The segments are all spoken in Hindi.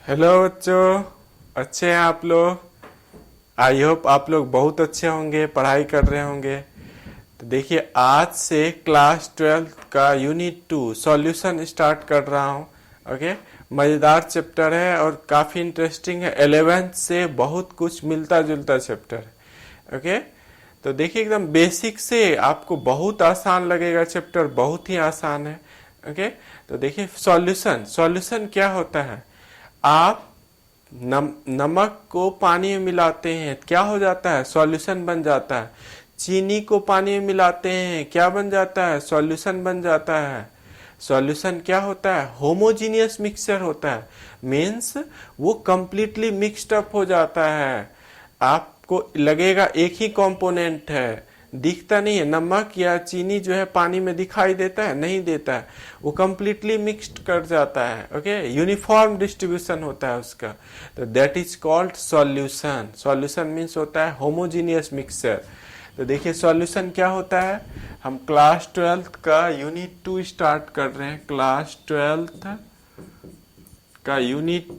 हेलो बच्चों, अच्छे हैं आप लोग। आई होप आप लोग बहुत अच्छे होंगे, पढ़ाई कर रहे होंगे। तो देखिए, आज से क्लास 12 का यूनिट 2 सॉल्यूशन स्टार्ट कर रहा हूँ। ओके, मज़ेदार चैप्टर है और काफ़ी इंटरेस्टिंग है। 11th से बहुत कुछ मिलता जुलता चैप्टर है। ओके, तो देखिए एकदम बेसिक से आपको बहुत आसान लगेगा चैप्टर, बहुत ही आसान है। ओके, तो देखिए सॉल्यूशन सॉल्यूशन क्या होता है। आप नमक को पानी में मिलाते हैं, क्या हो जाता है? सॉल्यूशन बन जाता है। चीनी को पानी में मिलाते हैं, क्या बन जाता है? सॉल्यूशन बन जाता है। सॉल्यूशन क्या होता है? होमोजीनियस मिक्सचर होता है। मीन्स वो कंप्लीटली मिक्सड अप हो जाता है। आपको लगेगा एक ही कंपोनेंट है, दिखता नहीं है। नमक या चीनी जो है पानी में दिखाई देता है? नहीं देता है। वो कंप्लीटली मिक्स्ड कर जाता है। ओके, यूनिफॉर्म डिस्ट्रीब्यूशन होता है उसका। तो that is called solution. Solution means होता है होमोजीनियस मिक्सचर। तो देखिए सॉल्यूशन क्या होता है। हम क्लास 12 का यूनिट 2 स्टार्ट कर रहे हैं। क्लास 12 का यूनिट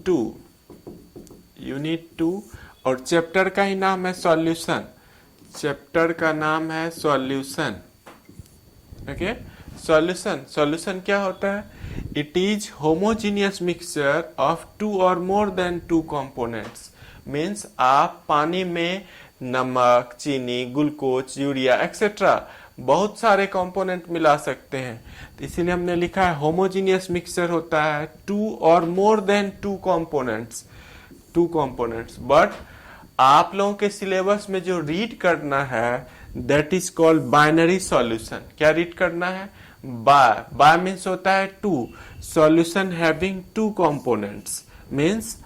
2 और चैप्टर का ही नाम है सॉल्यूशन। चैप्टर का नाम है सॉल्यूशन। ओके, सॉल्यूशन सॉल्यूशन क्या होता है? It is homogeneous mixture of two और more than two components. Means आप पानी में नमक, चीनी, ग्लूकोज, यूरिया एक्सेट्रा बहुत सारे कंपोनेंट मिला सकते हैं। तो इसीलिए हमने लिखा है होमोजीनियस मिक्सचर होता है टू और more than two components. But आप लोगों के सिलेबस में जो रीड करना है that is called binary solution. क्या रीड करना है? बाय मीन्स होता है two. Solution having two components means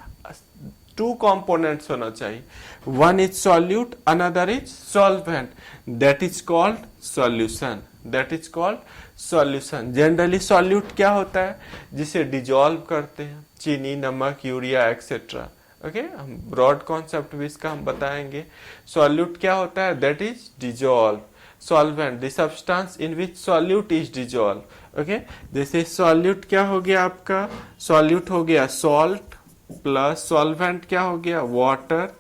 two components होना चाहिए। One is solute, another is solvent. That is called solution. That is called solution. Generally solute क्या होता है? जिसे डिजॉल्व करते हैं, चीनी, नमक, यूरिया एक्सेट्रा। ओके, हम ब्रॉड कॉन्सेप्ट भी इसका हम बताएंगे। सॉल्यूट क्या होता है? That is dissolve. Solvent the substance in which solute is dissolve. Okay, जैसे सॉल्यूट क्या हो गया आपका? सॉल्यूट हो गया सॉल्ट प्लस सॉल्वेंट क्या हो गया? Water.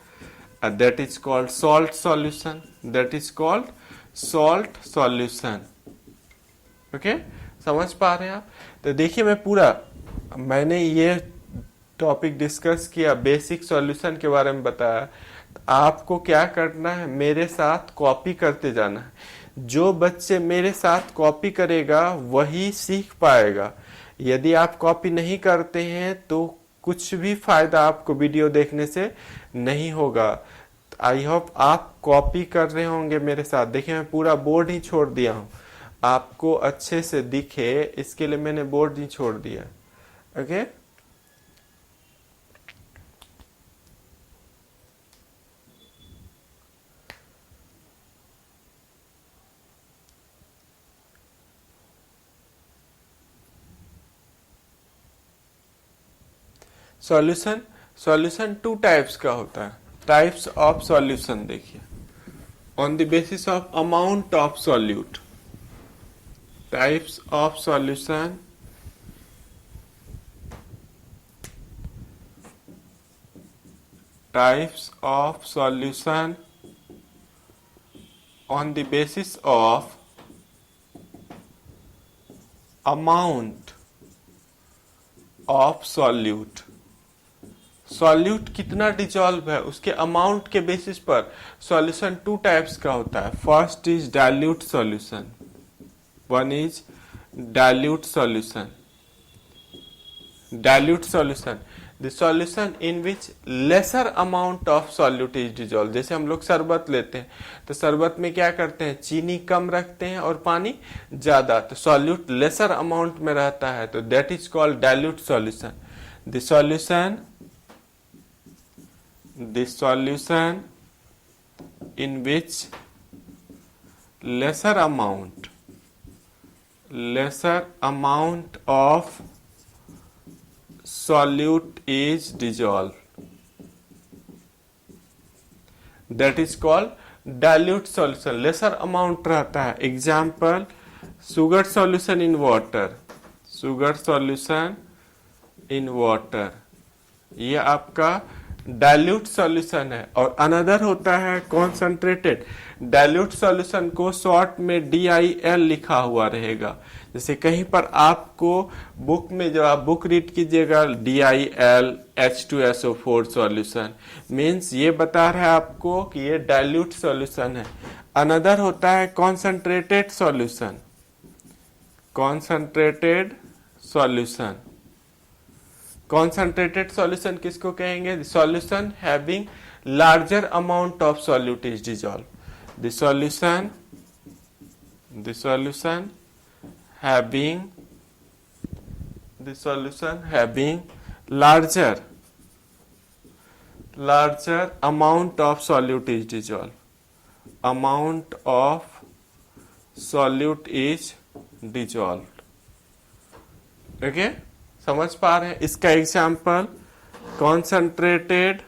That is called salt solution. That is called salt solution. Okay, समझ पा रहे हैं आप? तो देखिए मैंने ये टॉपिक डिस्कस किया, बेसिक सॉल्यूशन के बारे में बताया। आपको क्या करना है? मेरे साथ कॉपी करते जाना है। जो बच्चे मेरे साथ कॉपी करेगा वही सीख पाएगा। यदि आप कॉपी नहीं करते हैं तो कुछ भी फायदा आपको वीडियो देखने से नहीं होगा। आई होप आप कॉपी कर रहे होंगे मेरे साथ। देखिए मैं पूरा बोर्ड ही छोड़ दिया हूँ, आपको अच्छे से दिखे इसके लिए मैंने बोर्ड ही छोड़ दिया। Okay, solution solution two types का होता है। टाइप्स ऑफ सॉल्यूशन देखिए, on the basis of amount of solute. Types of solution, types of solution on the basis of amount of solute। Solute कितना डिजॉल्व है उसके अमाउंट के बेसिस पर सॉल्यूशन टू टाइप्स का होता है। First is dilute solution. One is dilute solution. Dilute solution the solution in which lesser amount of solute is dissolve. जैसे हम लोग शरबत लेते हैं तो शरबत में क्या करते हैं? चीनी कम रखते हैं और पानी ज्यादा, तो सॉल्यूट लेसर अमाउंट में रहता है, तो that is called dilute solution. The solution in which lesser amount of solute is dissolved, that is called dilute solution। lesser amount रहता है। example sugar solution in water, sugar solution in water, ये आपका डाइल्यूट सॉल्यूशन है। और अनदर होता है कॉन्सेंट्रेटेड। डाइल्यूट सॉल्यूशन को शॉर्ट में DIL लिखा हुआ रहेगा। जैसे कहीं पर आपको बुक में जब आप बुक रीड कीजिएगा DIL H2SO4 सॉल्यूशन, मीन्स ये बता रहा है आपको कि ये डाइल्यूट सॉल्यूशन है। अनदर होता है concentrated solution. Concentrated solution, concentrated solution किसको कहेंगे? Solution having larger amount of solute is dissolve. The solution having larger amount of solute is dissolved। Okay, समझ पा रहे हैं? इसका example concentrated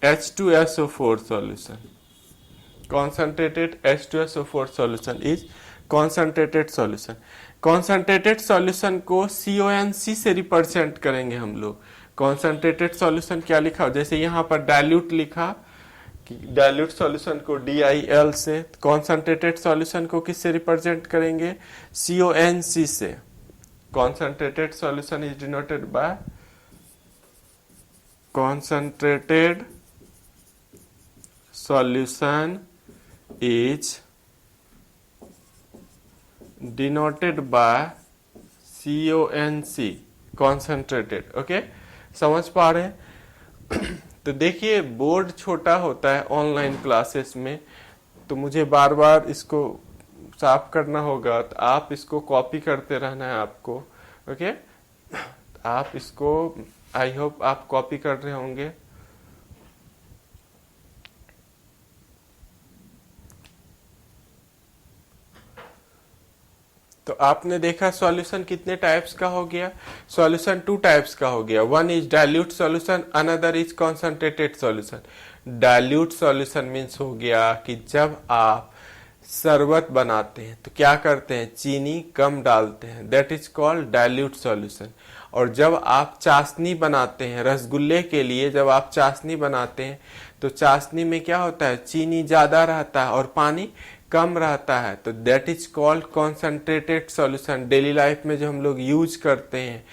H2SO4 solution. concentrated H2SO4 solution is concentrated solution। concentrated solution को CONC से रिप्रेजेंट करेंगे हम लोग। concentrated solution क्या लिखा हो, जैसे यहाँ पर डाइल्यूट लिखा कि डाइल्यूट सॉल्यूशन को DIL से, concentrated solution को किससे रिप्रेजेंट करेंगे? CONC से। concentrated solution is denoted by concentrated solution is denoted by CONC, concentrated। Okay, समझ पा रहे हैं? तो देखिए बोर्ड छोटा होता है ऑनलाइन क्लासेस में, तो मुझे बार बार इसको साफ करना होगा, तो आप इसको कॉपी करते रहना है आपको। ओके, आप इसको, आई होप आप कॉपी कर रहे होंगे। तो आपने देखा सॉल्यूशन कितने टाइप्स का हो गया? सॉल्यूशन 2 टाइप्स का हो गया। One is dilute solution, another is concentrated solution. Dilute solution means हो गया कि जब आप शरबत बनाते हैं तो क्या करते हैं? चीनी कम डालते हैं, that is called dilute solution. और जब आप चाशनी बनाते हैं रसगुल्ले के लिए, जब आप चाशनी बनाते हैं तो चाशनी में क्या होता है? चीनी ज्यादा रहता है और पानी कम रहता है, तो that is called concentrated solution. Daily life में जो हम लोग यूज करते हैं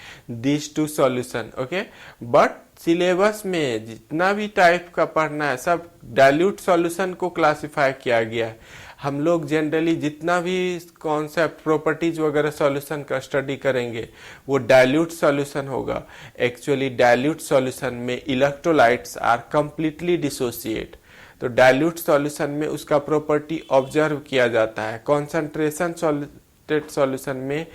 this two solution. Okay, but syllabus में जितना भी टाइप का पढ़ना है सब डाइल्यूट सॉल्यूशन को क्लासिफाई किया गया है। हम लोग जनरली जितना भी कॉन्सेप्ट प्रॉपर्टीज वगैरह सॉल्यूशन का स्टडी करेंगे वो डाइल्यूट सॉल्यूशन होगा। एक्चुअली डाइल्यूट सॉल्यूशन में इलेक्ट्रोलाइट्स आर कंप्लीटली डिसोसिएट, तो डाइल्यूट सॉल्यूशन में उसका प्रॉपर्टी ऑब्जर्व किया जाता है। कॉन्सेंट्रेशन सॉल्यूशन में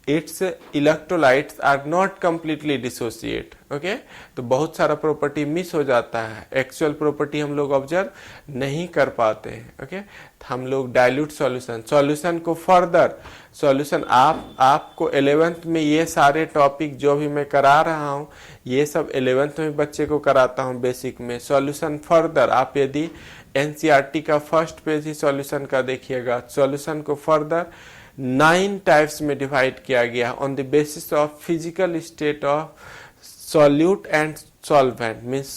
its electrolytes are not completely dissociate. Okay, तो बहुत सारा प्रॉपर्टी मिस हो जाता है, एक्चुअल प्रॉपर्टी हम लोग ऑब्जर्व नहीं कर पाते हैं। ओके, तो हम लोग डाइल्यूट सॉल्यूशन को फर्दर सॉल्यूशन आपको 11th में ये सारे टॉपिक जो भी मैं करा रहा हूँ ये सब 11th में बच्चे को कराता हूँ बेसिक में। सॉल्यूशन फर्दर आप यदि NCERT का फर्स्ट पेज ही सॉल्यूशन का देखिएगा, सॉल्यूशन को फर्दर 9 टाइप्स में डिवाइड किया गया on the basis of physical state of solute and solvent, means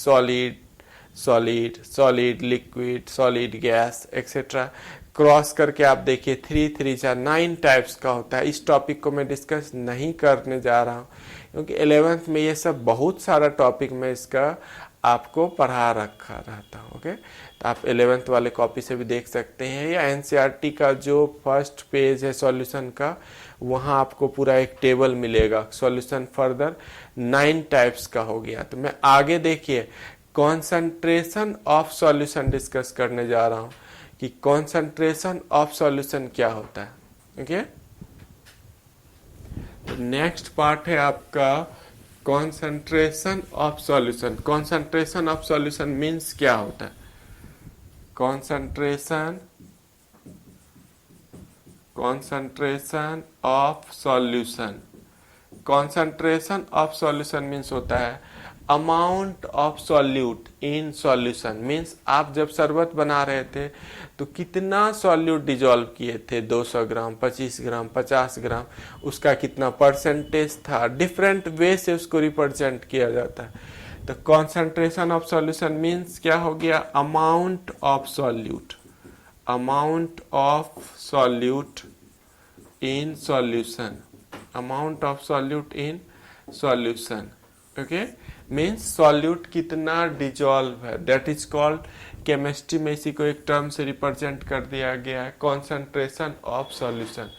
solid, liquid, solid, gas etcetera. Cross करके आप देखिए 3 3 4 9 टाइप्स का होता है। इस टॉपिक को मैं डिस्कस नहीं करने जा रहा हूँ क्योंकि 11th में ये सब बहुत सारा टॉपिक में इसका आपको पढ़ा रखा रहता हूँ। ओके, तो आप 11th वाले कॉपी से भी देख सकते हैं, या NCERT का जो फर्स्ट पेज है सॉल्यूशन का वहाँ आपको पूरा एक टेबल मिलेगा। सॉल्यूशन फर्दर 9 टाइप्स का हो गया। तो मैं आगे देखिए कॉन्सेंट्रेशन ऑफ सॉल्यूशन डिस्कस करने जा रहा हूँ कि कॉन्सेंट्रेशन ऑफ सॉल्यूशन क्या होता है। ओके, नेक्स्ट पार्ट है आपका concentration of solution. Concentration of solution means क्या होता है? Concentration of solution, concentration of solution means होता है amount of solute in solution. Means आप जब शरबत बना रहे थे तो कितना सॉल्यूट डिजॉल्व किए थे, 200 ग्राम, 25 ग्राम, 50 ग्राम, उसका कितना परसेंटेज था। डिफरेंट वे से उसको रिप्रेजेंट किया जाता है। तो कॉन्सेंट्रेशन ऑफ सॉल्यूशन मीन्स क्या हो गया, amount of solute, amount of solute in solution, amount of solute in solution, okay, means solute कितना डिजॉल्व है, दैट इज कॉल्ड, केमिस्ट्री में इसी को एक टर्म से रिप्रेजेंट कर दिया गया है, कॉन्सेंट्रेशन ऑफ सॉल्यूशन।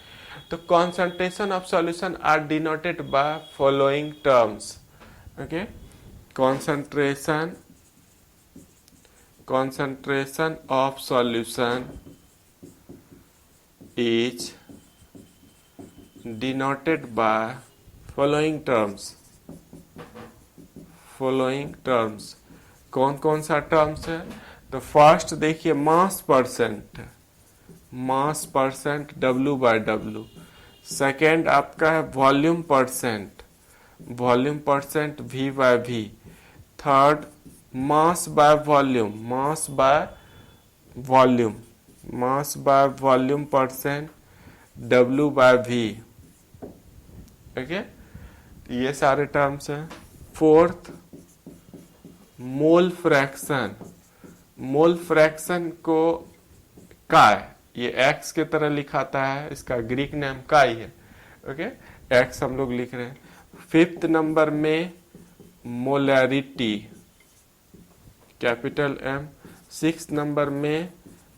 तो concentration of solution are denoted by following terms, okay, concentration of solution is denoted by following terms, following terms, कौन कौन सा टर्म्स है, तो फर्स्ट देखिए मास परसेंट, मास परसेंट W/W, सेकेंड आपका है volume percent, volume percent V/V, third mass by volume, mass by volume, mass by volume percent W/V, okay, ये सारे टर्म्स हैं। Fourth mole fraction, mole fraction को काय, ये एक्स के तरह लिखाता है, इसका ग्रीक नेम काय है, ओके, एक्स हम लोग लिख रहे हैं। फिफ्थ नंबर में molarity, capital M. Six number में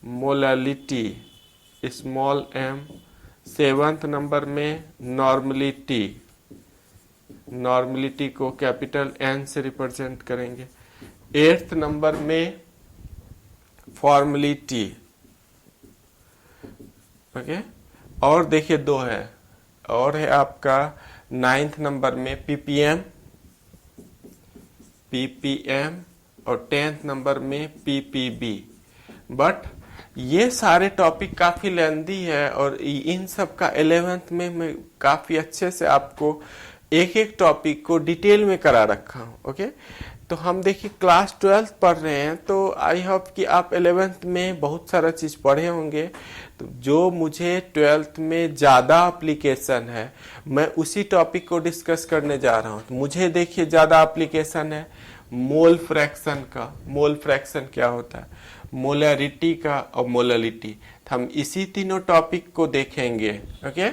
molality, small M. Seventh number में नॉर्मलिटी, नॉर्मलिटी को कैपिटल एन से रिप्रेजेंट करेंगे। एट्थ नंबर में फॉर्मलिटी, ओके, और देखिए दो है, और है आपका नाइन्थ नंबर में पीपीएम, पीपीएम, और टेंथ नंबर में पीपीबी। बट ये सारे टॉपिक काफी लेंदी है और इन सब का 11th में मैं काफी अच्छे से आपको एक एक टॉपिक को डिटेल में करा रखा हूँ, ओके। तो हम देखिए क्लास 12th पढ़ रहे हैं, तो आई होप कि आप 11th में बहुत सारा चीज पढ़े होंगे। तो जो मुझे 12th में ज्यादा एप्लीकेशन है, मैं उसी टॉपिक को डिस्कस करने जा रहा हूँ। तो मुझे देखिए ज्यादा एप्लीकेशन है मोल फ्रैक्शन का, मोल फ्रैक्शन क्या होता है, मोलैरिटी का और मोलालिटी। तो हम इसी तीनों टॉपिक को देखेंगे, ओके।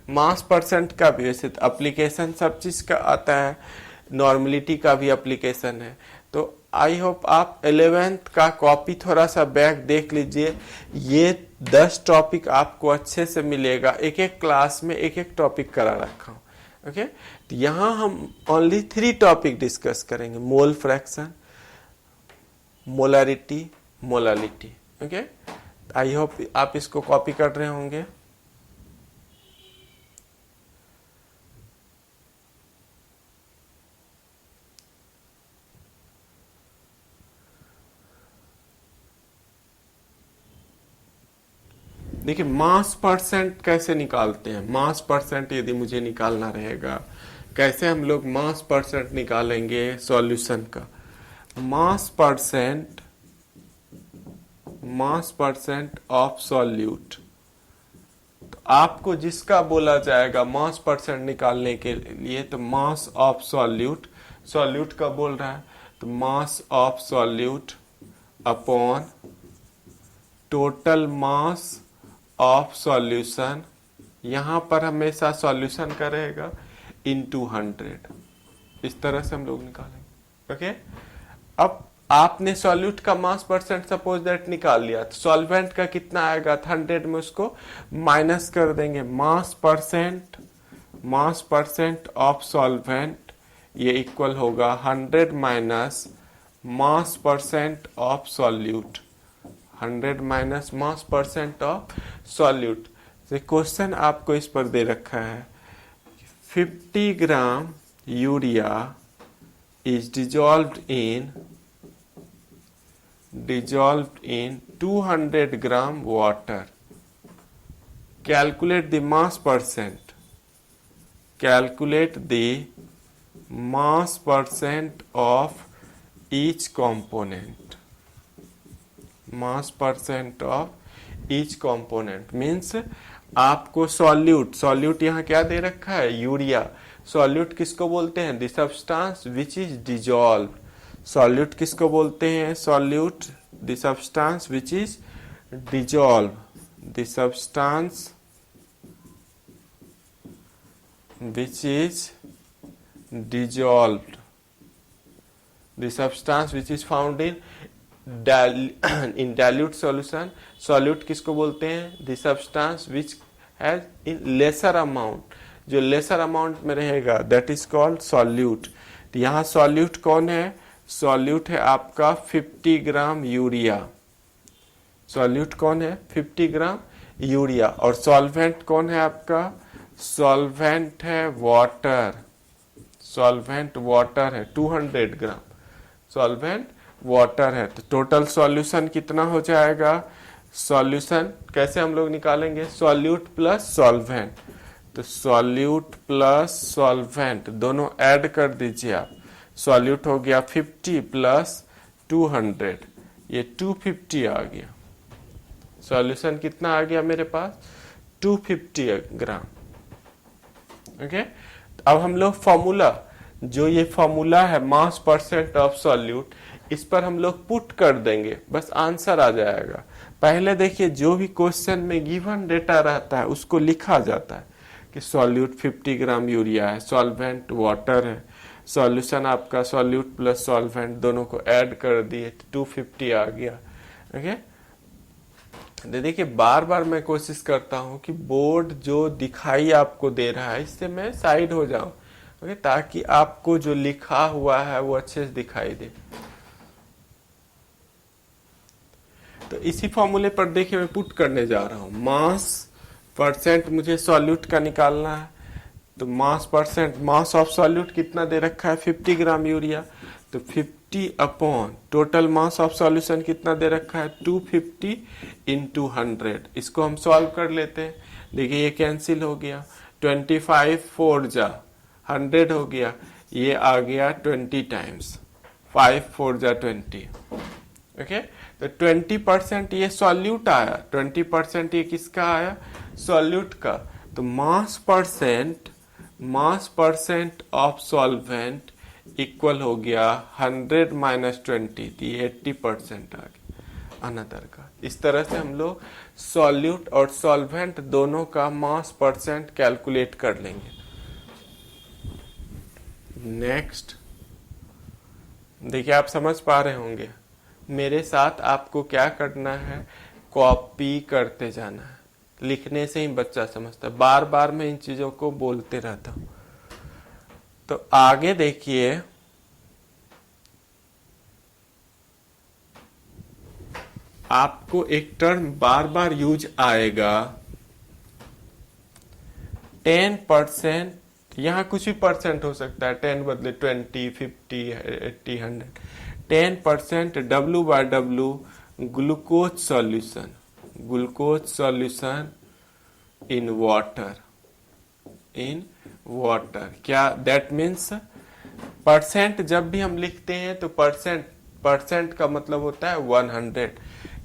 मास परसेंट का भी वैसे एप्लीकेशन सब चीज का आता है, नॉर्मलिटी का भी एप्लीकेशन है। तो आई होप आप 11th का कॉपी थोड़ा सा बैक देख लीजिए, ये 10 टॉपिक आपको अच्छे से मिलेगा, एक एक क्लास में एक एक टॉपिक करा रखा हूँ, ओके। तो यहाँ हम ओनली 3 टॉपिक डिस्कस करेंगे, mole fraction, molarity, molality, okay. I hope आप इसको कॉपी कर रहे होंगे। देखिए मास परसेंट कैसे निकालते हैं, मास परसेंट यदि मुझे निकालना रहेगा, कैसे हम लोग मास परसेंट निकालेंगे सॉल्यूशन का। मास परसेंट ऑफ सॉल्यूट, तो आपको जिसका बोला जाएगा मास परसेंट निकालने के लिए, तो मास ऑफ सॉल्यूट, सॉल्यूट का बोल रहा है, तो mass of solute upon total mass of solution, यहां पर हमेशा सॉल्यूशन का रहेगा इनटू 100, इस तरह से हम लोग निकालेंगे, ओके। अब आपने सॉल्यूट का मास परसेंट सपोज दैट निकाल लिया, तो सॉल्वेंट का कितना आएगा, 100 में उसको माइनस कर देंगे, मास परसेंट ऑफ सॉल्वेंट, ये इक्वल होगा 100 minus mass percent of solute, 100 minus mass percent of solute. Question आपको इस पर दे रखा है, 50 gram urea is dissolved in 200 gram water. Calculate the mass percent. Calculate the mass percent of each component. Mass percent of each component means आपको सॉल्यूट यहाँ क्या दे रखा है, यूरिया। सॉल्यूट किसको बोलते हैं, the substance which is dissolve, solute किसको बोलते हैं? Solute the substance which is dissolve, the substance which is dissolved, the substance which is found in in dilute solution. solute किसको बोलते हैं? the substance which has in lesser amount, जो lesser amount में रहेगा that is called solute. तो यहाँ solute कौन है? solute है आपका 50 ग्राम यूरिया। solute कौन है? 50 ग्राम यूरिया। और solvent कौन है आपका? सॉल्वेंट है वाटर, सॉल्वेंट वाटर है 200 ग्राम, सॉल्वेंट वाटर है। तो टोटल सॉल्यूशन कितना हो जाएगा? सॉल्यूशन कैसे हम लोग निकालेंगे? Solute plus solvent. तो सॉल्यूट प्लस सॉल्वेंट दोनों ऐड कर दीजिए आप। सॉल्यूट हो गया 50 प्लस 200, ये 250 आ गया। सॉल्यूशन कितना आ गया मेरे पास? 250 ग्राम। ओके अब हम लोग फॉर्मूला, जो ये फॉर्मूला है मास परसेंट ऑफ सॉल्यूट, इस पर हम लोग पुट कर देंगे, बस आंसर आ जाएगा। पहले देखिए जो भी क्वेश्चन में गिवन डेटा रहता है उसको लिखा जाता है कि सॉल्यूट 50 ग्राम यूरिया है, सॉल्वेंट वाटर है, सॉल्यूशन आपका सॉल्यूट प्लस सॉल्वेंट दोनों को ऐड कर दिए तो 250 आ गया। ओके देखिए बार बार मैं कोशिश करता हूं कि बोर्ड जो दिखाई आपको दे रहा है इससे मैं साइड हो जाऊं, ओके, ताकि आपको जो लिखा हुआ है वो अच्छे से दिखाई दे। तो इसी फॉर्मूले पर देखिए मैं पुट करने जा रहा हूं। मास परसेंट मुझे सॉल्यूट का निकालना है, तो मास परसेंट, मास ऑफ सॉल्यूट कितना दे रखा है? 50 ग्राम यूरिया। तो 50 upon total mass of solution कितना दे रखा है? 250 इंटू 100। इसको हम सॉल्व कर लेते हैं। देखिए ये कैंसिल हो गया, 25 4 जा 100 हो गया, ये आ गया 20 टाइम्स, 5 4 जा 20। ओके तो 20% ये सॉल्यूट आया, 20% ये किसका आया? सॉल्यूट का। तो मास परसेंट ऑफ सॉल्वेंट इक्वल हो गया 100 माइनस 20, 80% आ गया अनदर का। इस तरह से हम लोग सॉल्यूट और सॉल्वेंट दोनों का मास परसेंट कैलकुलेट कर लेंगे। नेक्स्ट देखिए आप समझ पा रहे होंगे, मेरे साथ आपको क्या करना है? कॉपी करते जाना है। लिखने से ही बच्चा समझता है, बार बार मैं इन चीजों को बोलते रहता हूं। तो आगे देखिए आपको एक टर्म बार बार यूज आएगा, 10%। यहां कुछ भी परसेंट हो सकता है, 10 बदले 20, 50, 80, 100। 10% W/W glucose solution, glucose solution in water, in water. क्या दैट मीन्स? परसेंट जब भी हम लिखते हैं तो परसेंट का मतलब होता है 100।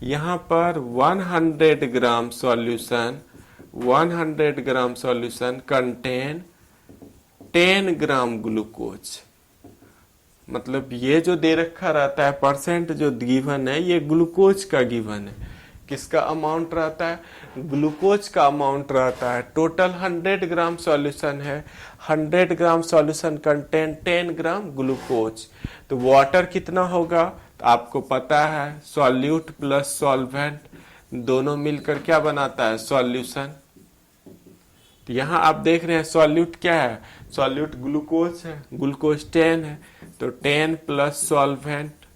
यहां पर 100 ग्राम सॉल्यूशन, 100 ग्राम सॉल्यूशन कंटेन 10 ग्राम ग्लूकोज। मतलब ये जो दे रखा रहता है परसेंट जो गिवन है, ये ग्लूकोज का गिवन है। किसका अमाउंट रहता है? ग्लूकोज का अमाउंट रहता है। टोटल 100 ग्राम सॉल्यूशन है, 100 ग्राम सॉल्यूशन कंटेन 10 ग्राम ग्लूकोज। तो वाटर कितना होगा? तो आपको पता है सॉल्यूट प्लस सॉल्वेंट दोनों मिलकर क्या बनाता है? सॉल्यूशन। तो यहां आप देख रहे हैं सॉल्यूट क्या है? सॉल्यूट ग्लूकोज है, ग्लूकोज 10 है, तो 10 प्लस सॉल्वेंट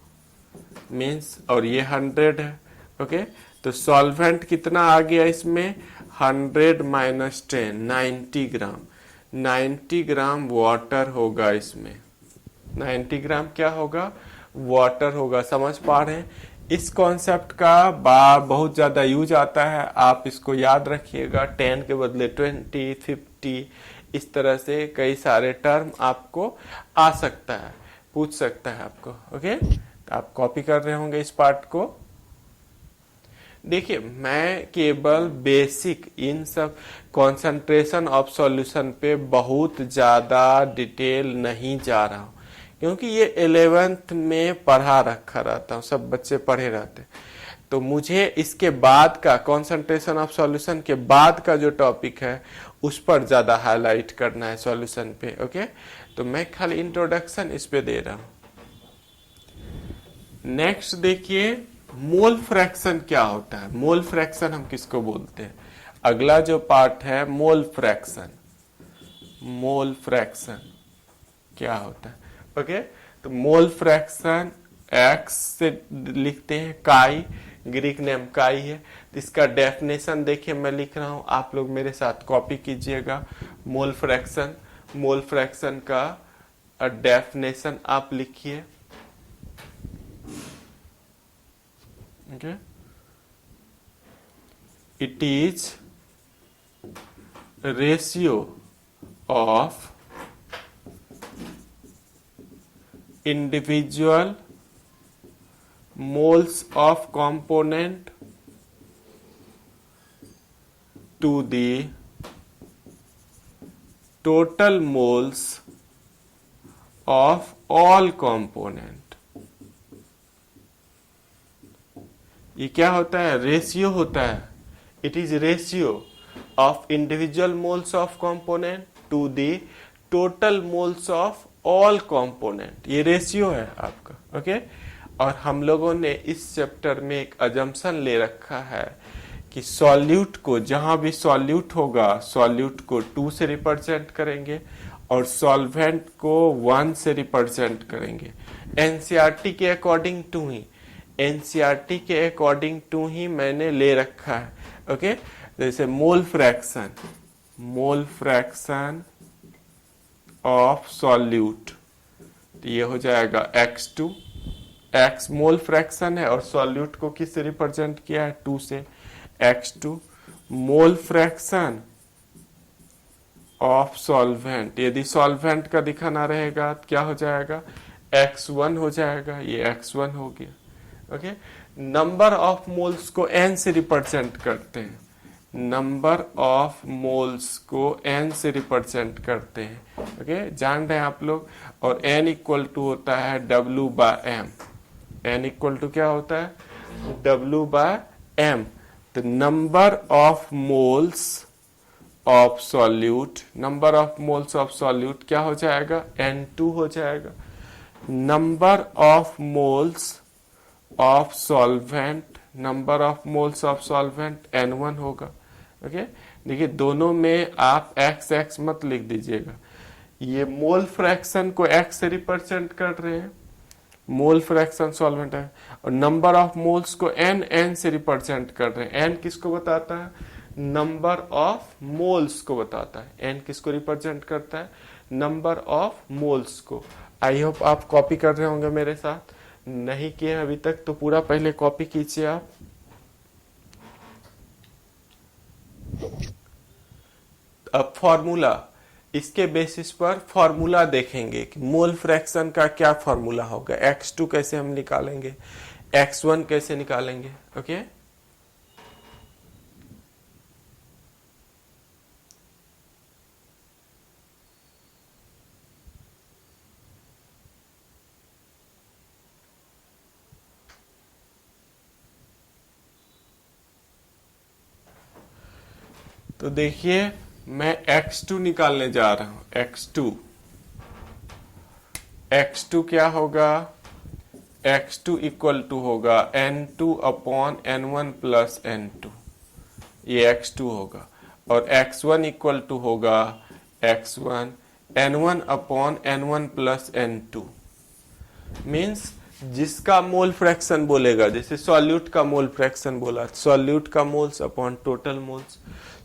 मीन्स, और ये 100 है। ओके तो सॉल्वेंट कितना आ गया इसमें? 100 माइनस 10, 90 ग्राम। 90 ग्राम वाटर होगा इसमें, 90 ग्राम क्या होगा? वाटर होगा। समझ पा रहे हैं? इस कॉन्सेप्ट का बहुत ज्यादा यूज आता है, आप इसको याद रखिएगा। 10 के बदले 20, 50, इस तरह से कई सारे टर्म आपको आ सकता है, पूछ सकता है आपको। ओके तो आप कॉपी कर रहे होंगे इस पार्ट को। देखिए मैं केवल बेसिक इन सब कंसंट्रेशन ऑफ सॉल्यूशन पे बहुत ज्यादा डिटेल नहीं जा रहा हूं, क्योंकि ये 11th में पढ़ा रखा रहता हूँ, सब बच्चे पढ़े रहते, तो मुझे इसके बाद का कंसंट्रेशन ऑफ सॉल्यूशन के बाद का जो टॉपिक है उस पर ज्यादा हाईलाइट करना है सॉल्यूशन पे। ओके, तो मैं खाली इंट्रोडक्शन इस पे दे रहा हूं। नेक्स्ट देखिए, मोल फ्रैक्शन क्या होता है। मोल फ्रैक्शन हम किसको बोलते हैं? अगला जो पार्ट है मोल फ्रैक्शन। मोल फ्रैक्शन क्या होता है? ओके, तो मोल फ्रैक्शन एक्स से लिखते हैं, काई, ग्रीक नेम काई है। तो इसका डेफिनेशन देखिए मैं लिख रहा हूं, आप लोग मेरे साथ कॉपी कीजिएगा। मोल फ्रैक्शन, मोल फ्रैक्शन का डेफिनेशन आप लिखिए। Okay, it is ratio of individual moles of component to the total moles of all component। ये क्या होता है? रेशियो होता है। It is ratio of individual moles of component to the total moles of all component. ये रेशियो है आपका। ओके, और हम लोगों ने इस चैप्टर में एक अजम्पशन ले रखा है कि सॉल्यूट को, जहां भी सॉल्यूट होगा, सॉल्यूट को 2 से रिप्रेजेंट करेंगे और सॉल्वेंट को 1 से रिप्रेजेंट करेंगे। एनसीईआरटी के अकॉर्डिंग टू ही, एनसीईआरटी के अकॉर्डिंग टू ही मैंने ले रखा है। ओके, जैसे mole fraction, mole fraction of solute, तो ये हो जाएगा x2। x मोल फ्रैक्शन है और सॉल्यूट को किस से रिप्रेजेंट किया है? 2 से, x2। Mole fraction of solvent, यदि सॉल्वेंट का दिखाना रहेगा तो क्या हो जाएगा? x1 हो जाएगा, ये x1 हो गया। ओके, नंबर ऑफ मोल्स को n से रिप्रेजेंट करते हैं, नंबर ऑफ मोल्स को n से रिप्रेजेंट करते हैं। ओके, जान रहे हैं आप लोग। और n इक्वल टू होता है W by m। n equal to क्या होता है? W by m। तो number of moles of solute, number of moles of solute क्या हो जाएगा? N2 हो जाएगा। Number of moles of solvent, number of moles of solvent N1 होगा। ओके, देखिए दोनों में आप x x मत लिख दीजिएगा, ये मोल फ्रैक्शन को x से रिप्रेजेंट कर रहे हैं, मोल फ्रैक्शन सॉल्वेंट है, और नंबर ऑफ मोल्स को n से रिप्रेजेंट कर रहे हैं। n किसको बताता है? नंबर ऑफ मोल्स को बताता है। n किसको रिप्रेजेंट करता है? नंबर ऑफ मोल्स को। आई होप आप कॉपी कर रहे होंगे मेरे साथ, नहीं किए अभी तक तो पूरा पहले कॉपी कीजिए आप। अब फॉर्मूला, इसके बेसिस पर फॉर्मूला देखेंगे कि मोल फ्रैक्शन का क्या फॉर्मूला होगा। x2 कैसे हम निकालेंगे, x1 कैसे निकालेंगे। ओके, तो देखिए मैं x2 निकालने जा रहा हूं। x2 क्या होगा? x2 इक्वल टू होगा n2 upon n1 plus n2, ये x2 होगा। और x1 इक्वल टू होगा x1 n1 upon n1 plus n2। Means जिसका मोल फ्रैक्शन बोलेगा, जैसे सॉल्यूट का मोल फ्रैक्शन बोला, सॉल्यूट का moles upon total moles.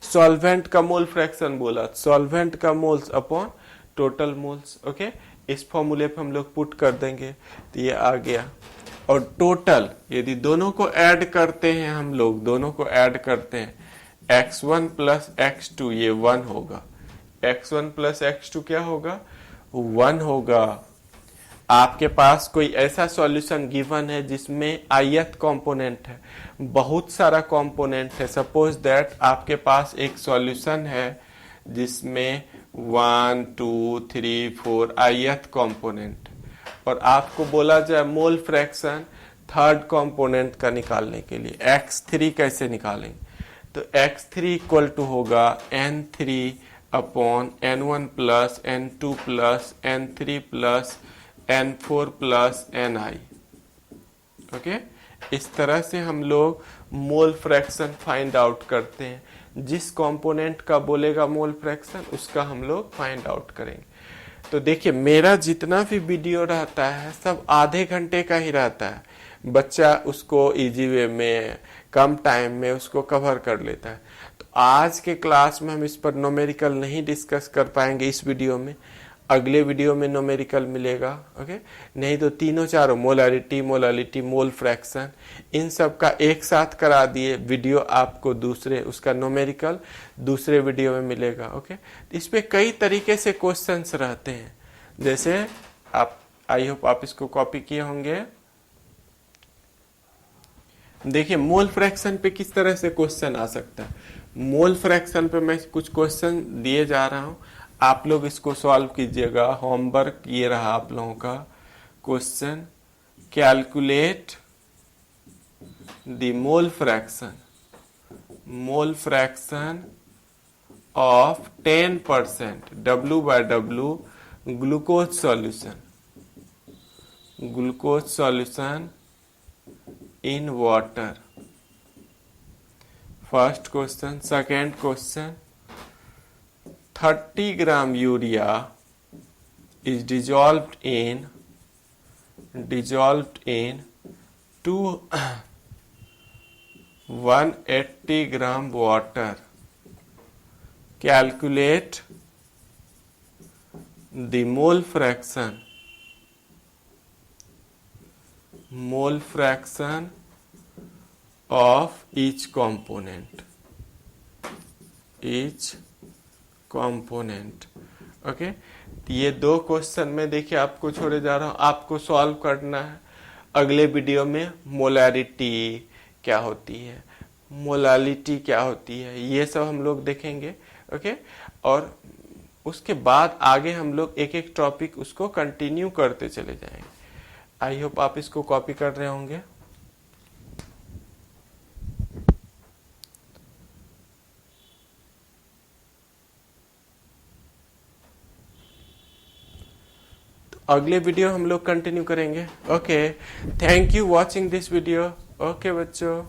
Solvent का मोल फ्रैक्शन बोला, सॉल्वेंट का moles upon total moles. Okay, इस फॉर्मूले पे हम लोग पुट कर देंगे तो ये आ गया। और टोटल यदि दोनों को ऐड करते हैं, हम लोग दोनों को ऐड करते हैं, x1 प्लस x2 ये 1 होगा। x1 प्लस x2 क्या होगा? 1 होगा। आपके पास कोई ऐसा सॉल्यूशन गिवन है जिसमें ith कंपोनेंट है, बहुत सारा कंपोनेंट है। सपोज दैट आपके पास एक सॉल्यूशन है जिसमें 1 2 3 4 ith कंपोनेंट, और आपको बोला जाए मोल फ्रैक्शन थर्ड कंपोनेंट का निकालने के लिए x3 कैसे निकालेंगे, तो x3 इक्वल टू होगा n3 upon n1 plus n2 plus n3 plus n4 plus ni। Okay, इस तरह से हम लोग मोल फ्रैक्शन फाइंड आउट करते हैं। जिस कंपोनेंट का बोलेगा मोल फ्रैक्शन उसका हम लोग फाइंड आउट करेंगे। तो देखिए मेरा जितना भी वीडियो रहता है सब आधे घंटे का ही रहता है, बच्चा उसको इजी वे में कम टाइम में उसको कवर कर लेता है। तो आज के क्लास में हम इस पर न्यूमेरिकल नहीं डिस्कस कर पाएंगे इस वीडियो में, अगले वीडियो में न्यूमेरिकल मिलेगा। ओके, नहीं तो तीनों चारों मोलालिटी मोल फ्रैक्शन इन सब का एक साथ करा दिए वीडियो, आपको दूसरे उसका न्यूमेरिकल दूसरे वीडियो में मिलेगा। ओके, इस पे कई तरीके से क्वेश्चंस रहते हैं, जैसे आप आई होप आप इसको कॉपी किए होंगे। देखिए मोल फ्रैक्शन पे किस तरह से क्वेश्चन आ सकता है। मोल फ्रैक्शन पे मैं कुछ क्वेश्चन दिए जा रहा हूं, आप लोग इसको सॉल्व कीजिएगा। होमवर्क ये रहा आप लोगों का question, calculate the mole fraction of 10% W/W glucose solution in water। First question. Second question, 30 gram urea is dissolved in 180 gram water। Calculate the mole fraction of each component। Okay, ये दो क्वेश्चन में देखिए आपको छोड़े जा रहा हूं, आपको सॉल्व करना है। अगले वीडियो में मोलारिटी क्या होती है, मोलालिटी क्या होती है, ये सब हम लोग देखेंगे। ओके, और उसके बाद आगे हम लोग एक एक टॉपिक उसको कंटिन्यू करते चले जाएंगे। आई होप आप इसको कॉपी कर रहे होंगे। अगले वीडियो हम लोग कंटिन्यू करेंगे। Okay, thank you watching this video. Okay बच्चों।